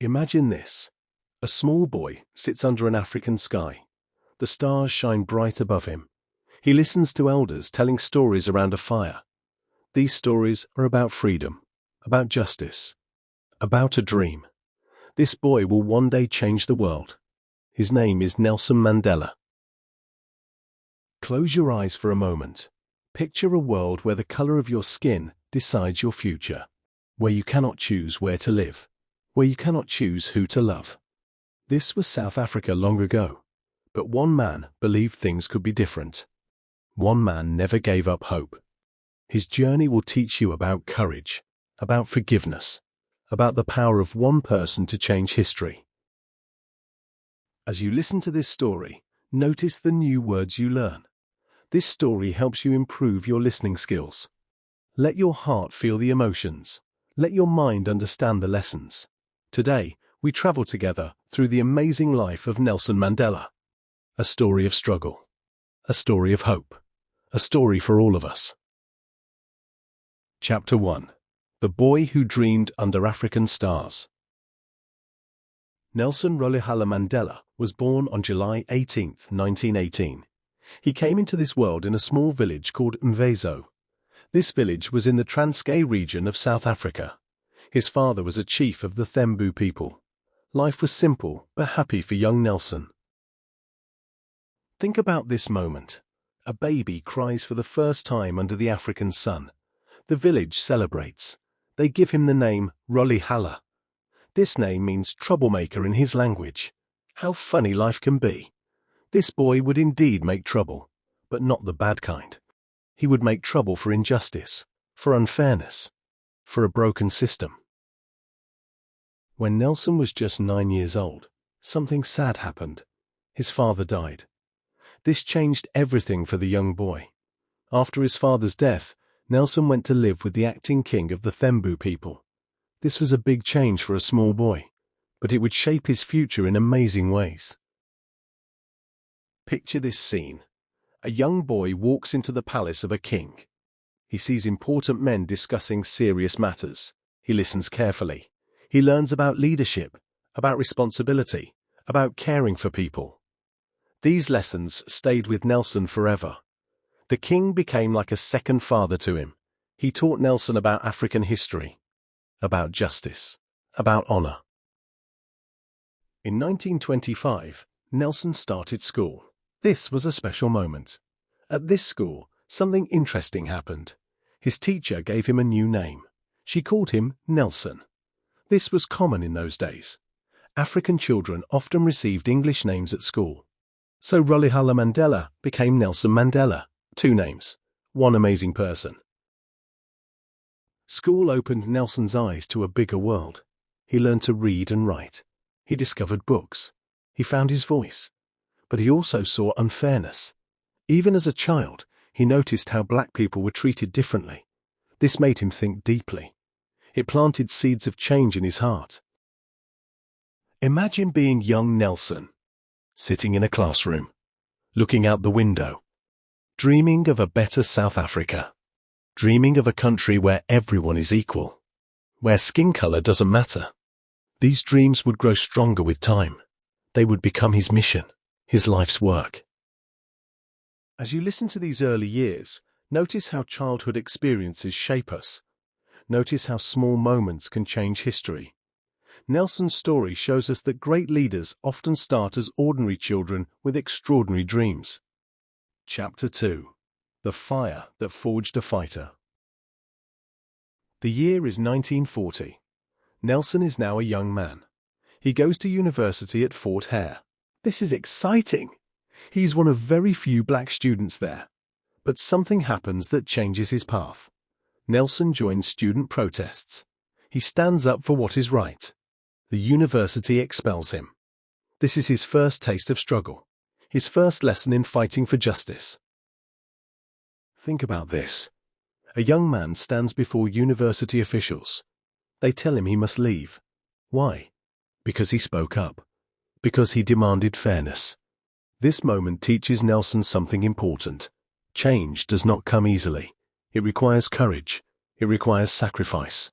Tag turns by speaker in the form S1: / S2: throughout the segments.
S1: Imagine this. A small boy sits under an African sky. The stars shine bright above him. He listens to elders telling stories around a fire. These stories are about freedom, about justice, about a dream. This boy will one day change the world. His name is Nelson Mandela. Close your eyes for a moment. Picture a world where the color of your skin decides your future, where you cannot choose where to live, where you cannot choose who to love. This was South Africa long ago, but one man believed things could be different. One man never gave up hope. His journey will teach you about courage, about forgiveness, about the power of one person to change history. As you listen to this story, notice the new words you learn. This story helps you improve your listening skills. Let your heart feel the emotions. Let your mind understand the lessons. Today, we travel together through the amazing life of Nelson Mandela. A story of struggle. A story of hope. A story for all of us. Chapter 1. The Boy Who Dreamed Under African Stars. Nelson Rolihlahla Mandela was born on July 18, 1918. He came into this world in a small village called Mvezo. This village was in the Transkei region of South Africa. His father was a chief of the Thembu people. Life was simple but happy for young Nelson. Think about this moment. A baby cries for the first time under the African sun. The village celebrates. They give him the name Rolihlahla. This name means troublemaker in his language. How funny life can be. This boy would indeed make trouble, but not the bad kind. He would make trouble for injustice, for unfairness, for a broken system. When Nelson was just 9 years old, something sad happened. His father died. This changed everything for the young boy. After his father's death, Nelson went to live with the acting king of the Thembu people. This was a big change for a small boy, but it would shape his future in amazing ways. Picture this scene. A young boy walks into the palace of a king. He sees important men discussing serious matters. He listens carefully. He learns about leadership, about responsibility, about caring for people. These lessons stayed with Nelson forever. The king became like a second father to him. He taught Nelson about African history, about justice, about honor. In 1925, Nelson started school. This was a special moment. At this school, something interesting happened. His teacher gave him a new name. She called him Nelson. This was common in those days. African children often received English names at school. So Rolihlahla Mandela became Nelson Mandela. 2 names, one amazing person. School opened Nelson's eyes to a bigger world. He learned to read and write. He discovered books. He found his voice. But he also saw unfairness. Even as a child, he noticed how black people were treated differently. This made him think deeply. It planted seeds of change in his heart. Imagine being young Nelson, sitting in a classroom, looking out the window, dreaming of a better South Africa, dreaming of a country where everyone is equal, where skin color doesn't matter. These dreams would grow stronger with time. They would become his mission, his life's work. As you listen to these early years, notice how childhood experiences shape us. Notice how small moments can change history. Nelson's story shows us that great leaders often start as ordinary children with extraordinary dreams. Chapter 2. The Fire That Forged a Fighter. The year is 1940. Nelson is now a young man. He goes to university at Fort Hare. This is exciting. He's one of very few black students there. But something happens that changes his path. Nelson joins student protests. He stands up for what is right. The university expels him. This is his first taste of struggle, his first lesson in fighting for justice. Think about this. A young man stands before university officials. They tell him he must leave. Why? Because he spoke up. Because he demanded fairness. This moment teaches Nelson something important. Change does not come easily. It requires courage. It requires sacrifice.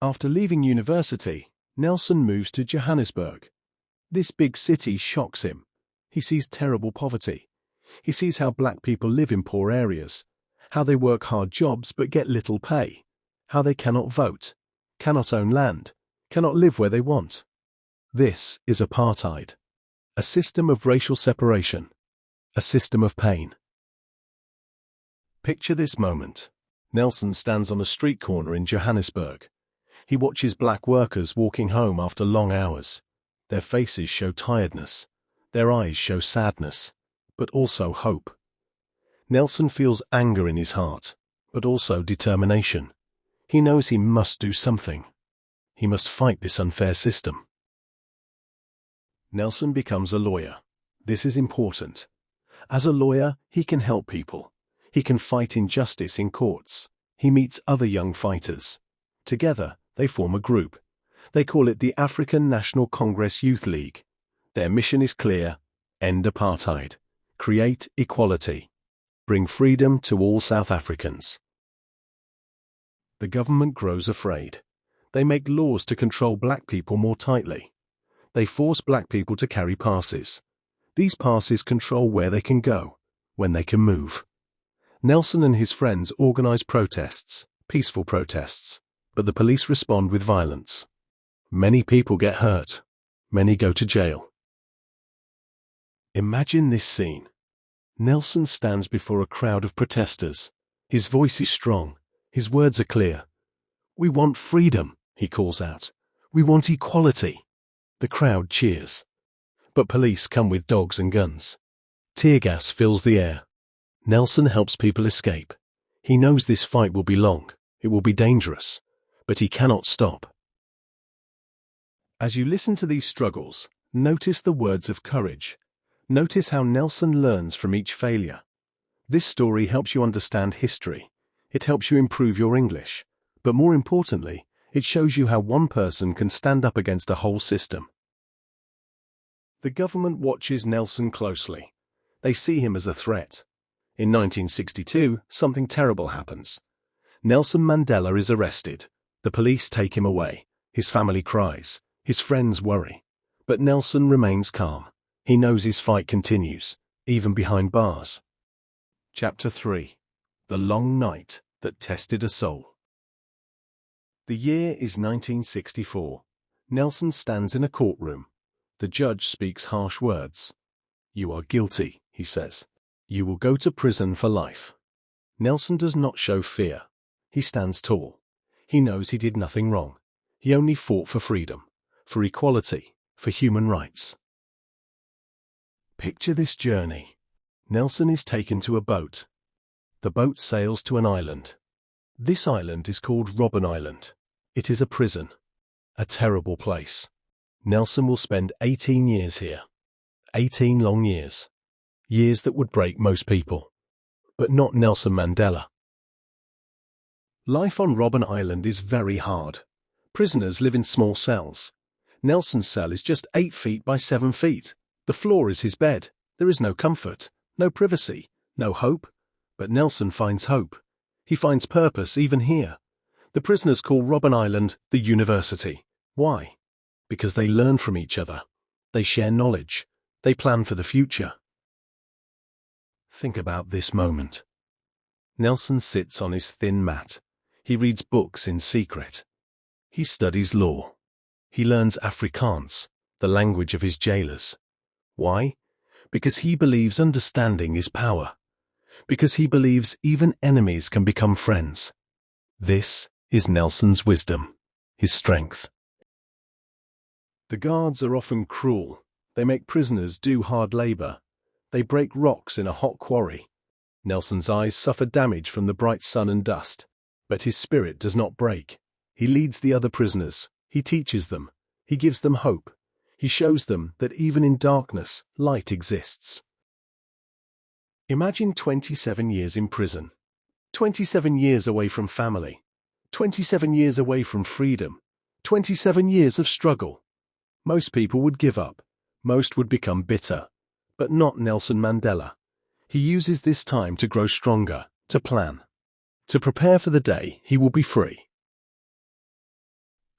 S1: After leaving university, Nelson moves to Johannesburg. This big city shocks him. He sees terrible poverty. He sees how black people live in poor areas, how they work hard jobs but get little pay, how they cannot vote, cannot own land, cannot live where they want. This is apartheid, a system of racial separation, a system of pain. Picture this moment. Nelson stands on a street corner in Johannesburg. He watches black workers walking home after long hours. Their faces show tiredness. Their eyes show sadness, but also hope. Nelson feels anger in his heart, but also determination. He knows he must do something. He must fight this unfair system. Nelson becomes a lawyer. This is important. As a lawyer, he can help people. He can fight injustice in courts. He meets other young fighters. Together, they form a group. They call it the African National Congress Youth League. Their mission is clear: end apartheid, create equality, bring freedom to all South Africans. The government grows afraid. They make laws to control black people more tightly. They force black people to carry passes. These passes control where they can go, when they can move. Nelson and his friends organize protests, peaceful protests, but the police respond with violence. Many people get hurt. Many go to jail. Imagine this scene. Nelson stands before a crowd of protesters. His voice is strong. His words are clear. "We want freedom," he calls out. "We want equality." The crowd cheers. But police come with dogs and guns. Tear gas fills the air. Nelson helps people escape. He knows this fight will be long. It will be dangerous. But he cannot stop. As you listen to these struggles, notice the words of courage. Notice how Nelson learns from each failure. This story helps you understand history. It helps you improve your English. But more importantly, it shows you how one person can stand up against a whole system. The government watches Nelson closely. They see him as a threat. In 1962, something terrible happens. Nelson Mandela is arrested. The police take him away. His family cries. His friends worry. But Nelson remains calm. He knows his fight continues, even behind bars. Chapter 3. The Long Night That Tested a Soul. The year is 1964. Nelson stands in a courtroom. The judge speaks harsh words. "You are guilty," he says. "You will go to prison for life." Nelson does not show fear. He stands tall. He knows he did nothing wrong. He only fought for freedom, for equality, for human rights. Picture this journey. Nelson is taken to a boat. The boat sails to an island. This island is called Robben Island. It is a prison. A terrible place. Nelson will spend 18 years here. 18 long years. Years that would break most people. But not Nelson Mandela. Life on Robben Island is very hard. Prisoners live in small cells. Nelson's cell is just 8 feet by 7 feet. The floor is his bed. There is no comfort, no privacy, no hope. But Nelson finds hope. He finds purpose even here. The prisoners call Robben Island the university. Why? Because they learn from each other. They share knowledge. They plan for the future. Think about this moment. Nelson sits on his thin mat. He reads books in secret. He studies law. He learns Afrikaans, the language of his jailers. Why? Because he believes understanding is power. Because he believes even enemies can become friends. This is Nelson's wisdom, his strength. The guards are often cruel. They make prisoners do hard labor. They break rocks in a hot quarry. Nelson's eyes suffer damage from the bright sun and dust. But his spirit does not break. He leads the other prisoners. He teaches them. He gives them hope. He shows them that even in darkness, light exists. Imagine 27 years in prison. 27 years away from family. 27 years away from freedom. 27 years of struggle. Most people would give up. Most would become bitter. But not Nelson Mandela. He uses this time to grow stronger, to plan, to prepare for the day he will be free.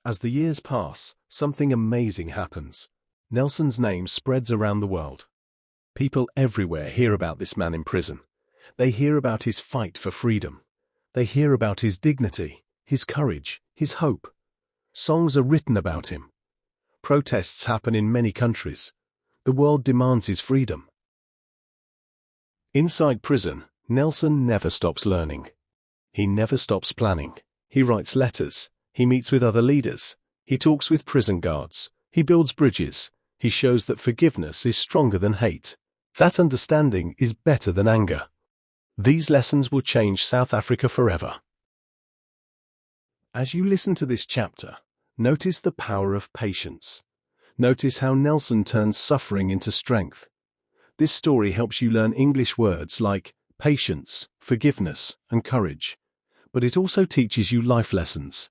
S1: As the years pass, something amazing happens. Nelson's name spreads around the world. People everywhere hear about this man in prison. They hear about his fight for freedom. They hear about his dignity, his courage, his hope. Songs are written about him. Protests happen in many countries. The world demands his freedom. Inside prison, Nelson never stops learning. He never stops planning. He writes letters. He meets with other leaders. He talks with prison guards. He builds bridges. He shows that forgiveness is stronger than hate. That understanding is better than anger. These lessons will change South Africa forever. As you listen to this chapter, notice the power of patience. Notice how Nelson turns suffering into strength. This story helps you learn English words like patience, forgiveness, and courage. But it also teaches you life lessons.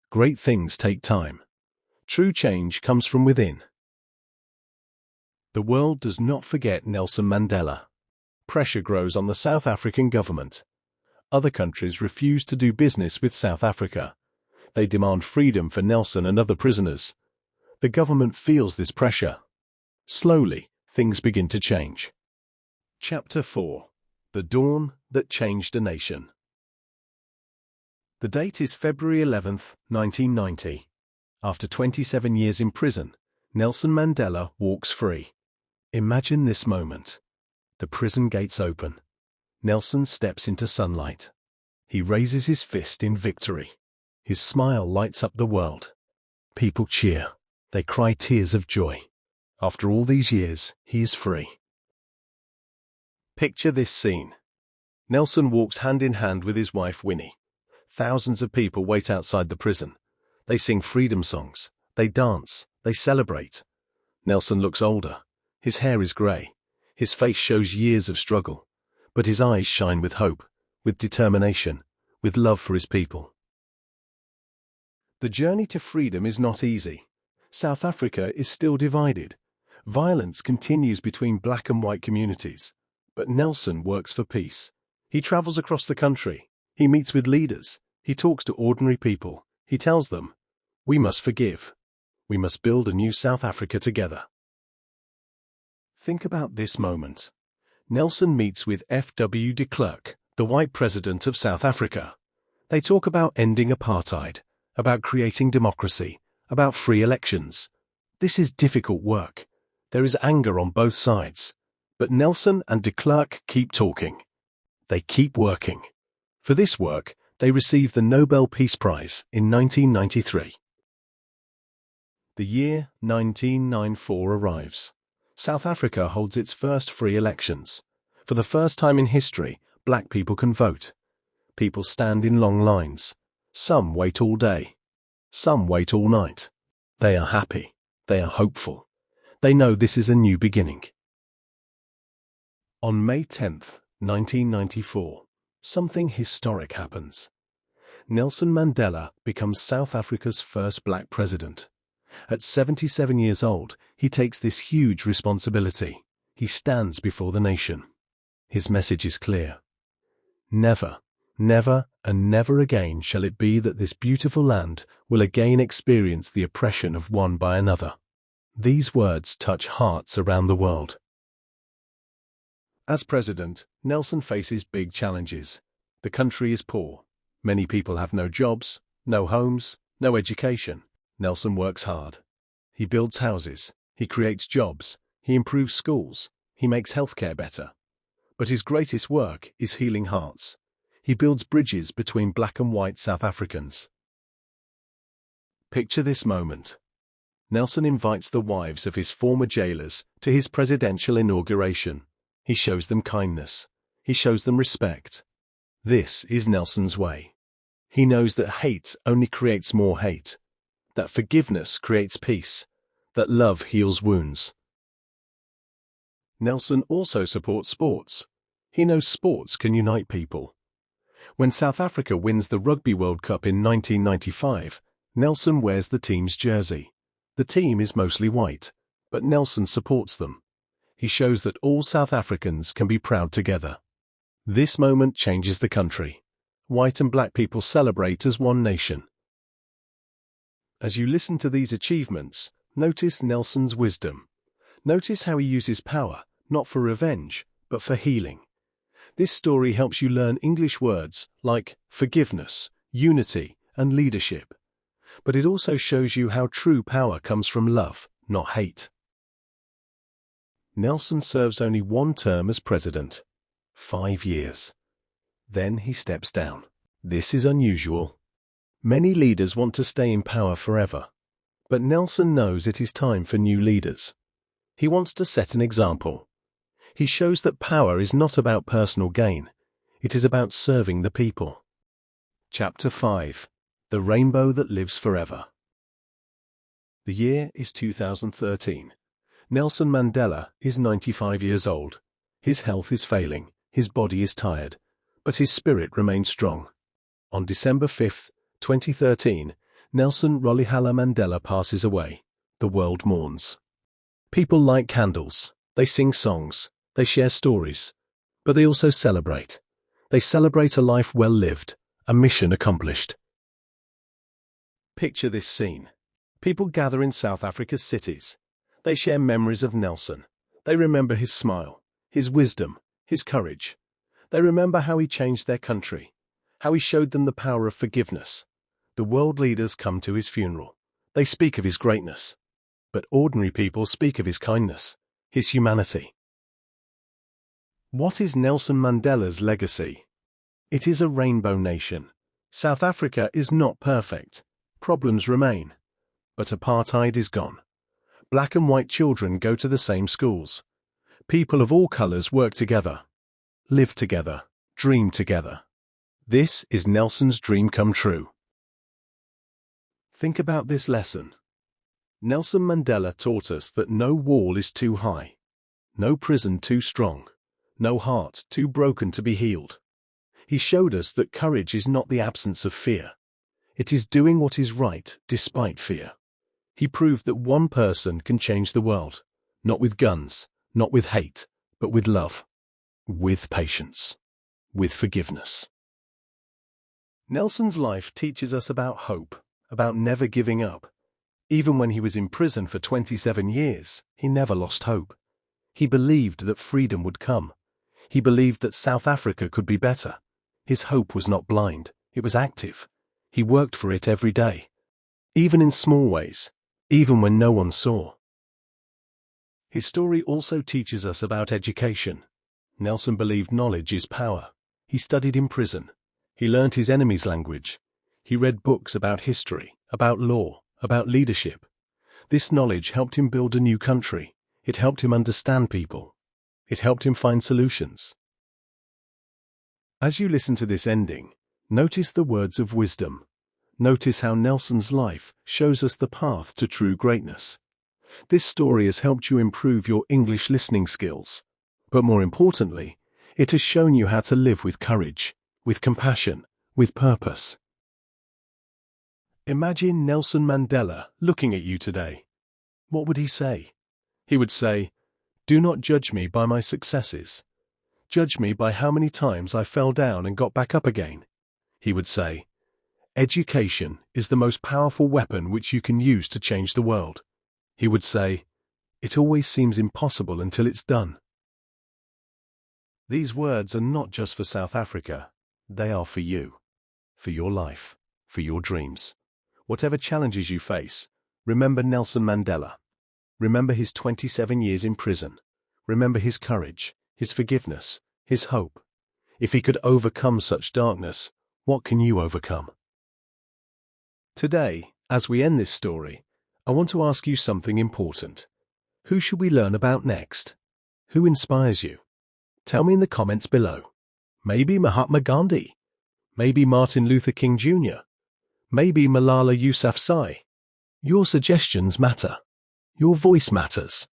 S1: Great things take time. True change comes from within. The world does not forget Nelson Mandela. Pressure grows on the South African government. Other countries refuse to do business with South Africa. They demand freedom for Nelson and other prisoners. The government feels this pressure. Slowly, things begin to change. Chapter 4. The Dawn That Changed a Nation. The date is February 11th, 1990. After 27 years in prison, Nelson Mandela walks free. Imagine this moment. The prison gates open. Nelson steps into sunlight. He raises his fist in victory. His smile lights up the world. People cheer. They cry tears of joy. After all these years, he is free. Picture this scene. Nelson walks hand in hand with his wife Winnie. Thousands of people wait outside the prison. They sing freedom songs. They dance. They celebrate. Nelson looks older. His hair is grey. His face shows years of struggle. But his eyes shine with hope, with determination, with love for his people. The journey to freedom is not easy. South Africa is still divided. Violence continues between black and white communities. But Nelson works for peace. He travels across the country. He meets with leaders. He talks to ordinary people. He tells them, "We must forgive. We must build a new South Africa together." Think about this moment. Nelson meets with F.W. de Klerk, the white president of South Africa. They talk about ending apartheid, about creating democracy, about free elections. This is difficult work. There is anger on both sides. But Nelson and de Klerk keep talking. They keep working. For this work, they receive the Nobel Peace Prize in 1993. The year 1994 arrives. South Africa holds its first free elections. For the first time in history, black people can vote. People stand in long lines. Some wait all day. Some wait all night. They are happy. They are hopeful. They know this is a new beginning. On May 10th, 1994, something historic happens. Nelson Mandela becomes South Africa's first black president. At 77 years old, he takes this huge responsibility. He stands before the nation. His message is clear. Never, never, and never again shall it be that this beautiful land will again experience the oppression of one by another. These words touch hearts around the world. As president, Nelson faces big challenges. The country is poor. Many people have no jobs, no homes, no education. Nelson works hard. He builds houses. He creates jobs. He improves schools. He makes healthcare better. But his greatest work is healing hearts. He builds bridges between black and white South Africans. Picture this moment. Nelson invites the wives of his former jailers to his presidential inauguration. He shows them kindness. He shows them respect. This is Nelson's way. He knows that hate only creates more hate, that forgiveness creates peace, that love heals wounds. Nelson also supports sports. He knows sports can unite people. When South Africa wins the Rugby World Cup in 1995, Nelson wears the team's jersey. The team is mostly white, but Nelson supports them. He shows that all South Africans can be proud together. This moment changes the country. White and black people celebrate as one nation. As you listen to these achievements, notice Nelson's wisdom. Notice how he uses power, not for revenge, but for healing. This story helps you learn English words like forgiveness, unity, and leadership. But it also shows you how true power comes from love, not hate. Nelson serves only one term as president, 5 years. Then he steps down. This is unusual. Many leaders want to stay in power forever. But Nelson knows it is time for new leaders. He wants to set an example. He shows that power is not about personal gain. It is about serving the people. Chapter 5. The Rainbow That Lives Forever. The year is 2013. Nelson Mandela is 95 years old. His health is failing, his body is tired, but his spirit remains strong. On December 5, 2013, Nelson Rolihlahla Mandela passes away. The world mourns. People light candles, they sing songs, they share stories, but they also celebrate. They celebrate a life well lived, a mission accomplished. Picture this scene. People gather in South Africa's cities. They share memories of Nelson. They remember his smile, his wisdom, his courage. They remember how he changed their country, how he showed them the power of forgiveness. The world leaders come to his funeral. They speak of his greatness. But ordinary people speak of his kindness, his humanity. What is Nelson Mandela's legacy? It is a rainbow nation. South Africa is not perfect. Problems remain. But apartheid is gone. Black and white children go to the same schools. People of all colors work together, live together, dream together. This is Nelson's dream come true. Think about this lesson. Nelson Mandela taught us that no wall is too high, no prison too strong, no heart too broken to be healed. He showed us that courage is not the absence of fear. It is doing what is right despite fear. He proved that one person can change the world, not with guns, not with hate, but with love, with patience, with forgiveness. Nelson's life teaches us about hope, about never giving up. Even when he was in prison for 27 years, he never lost hope. He believed that freedom would come. He believed that South Africa could be better. His hope was not blind, it was active. He worked for it every day, even in small ways, even when no one saw. His story also teaches us about education. Nelson believed knowledge is power. He studied in prison. He learned his enemy's language. He read books about history, about law, about leadership. This knowledge helped him build a new country. It helped him understand people. It helped him find solutions. As you listen to this ending, notice the words of wisdom. Notice how Nelson's life shows us the path to true greatness. This story has helped you improve your English listening skills. But more importantly, it has shown you how to live with courage, with compassion, with purpose. Imagine Nelson Mandela looking at you today. What would he say? He would say, "Do not judge me by my successes. Judge me by how many times I fell down and got back up again." He would say, "Education is the most powerful weapon which you can use to change the world." He would say, "It always seems impossible until it's done." These words are not just for South Africa. They are for you, for your life, for your dreams. Whatever challenges you face, remember Nelson Mandela. Remember his 27 years in prison. Remember his courage, his forgiveness, his hope. If he could overcome such darkness, what can you overcome? Today, as we end this story, I want to ask you something important. Who should we learn about next? Who inspires you? Tell me in the comments below. Maybe Mahatma Gandhi. Maybe Martin Luther King Jr. Maybe Malala Yousafzai. Your suggestions matter. Your voice matters.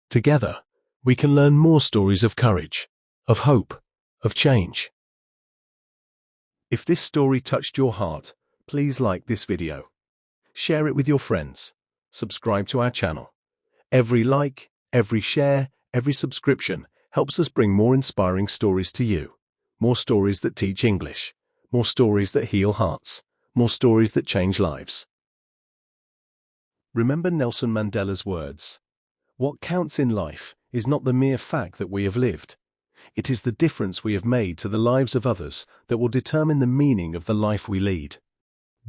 S1: Together, we can learn more stories of courage, of hope, of change. If this story touched your heart, please like this video. Share it with your friends. Subscribe to our channel. Every like, every share, every subscription helps us bring more inspiring stories to you. More stories that teach English. More stories that heal hearts. More stories that change lives. Remember Nelson Mandela's words. What counts in life is not the mere fact that we have lived. It is the difference we have made to the lives of others that will determine the meaning of the life we lead.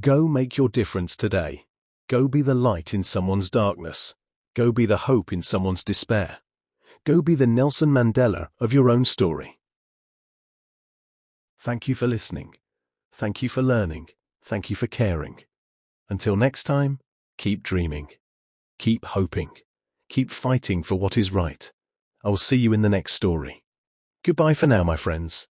S1: Go make your difference today. Go be the light in someone's darkness. Go be the hope in someone's despair. Go be the Nelson Mandela of your own story. Thank you for listening. Thank you for learning. Thank you for caring. Until next time, keep dreaming. Keep hoping. Keep fighting for what is right. I will see you in the next story. Goodbye for now, my friends.